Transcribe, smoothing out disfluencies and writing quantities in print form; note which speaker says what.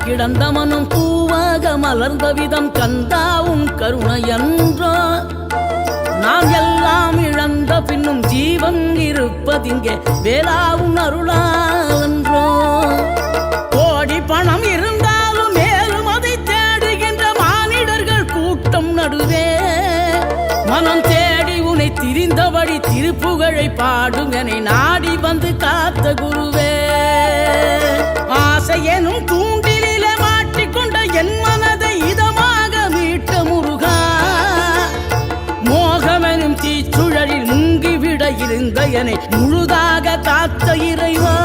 Speaker 1: கிடந்த மனம் பூவாக மலர்ந்த விதம் கந்தாவும் கருணையன்றோ நாம் எல்லாம் இழந்த பின்னும் ஜீவன் இருப்பதிங்கே வேளாவும் அருளான்றோ கோடி பணம் இருந்தாலும் மேலும் அதை தேடுகின்ற மானிடர்கள் கூட்டம் நடுவே மனம் தேடி உனை திரிந்தபடி திருப்புகழை பாடும் என்னை நாடி வந்து காத்த குருவே ஆசை எனும் தூண்டிலே மாட்டிக்கொண்ட என் மனதை இதமாக மீட்ட முருகா மோகமெனும் தீச்சுழலில் முங்கிவிட இருந்த என்னை முழுதாக காத்த இறைவா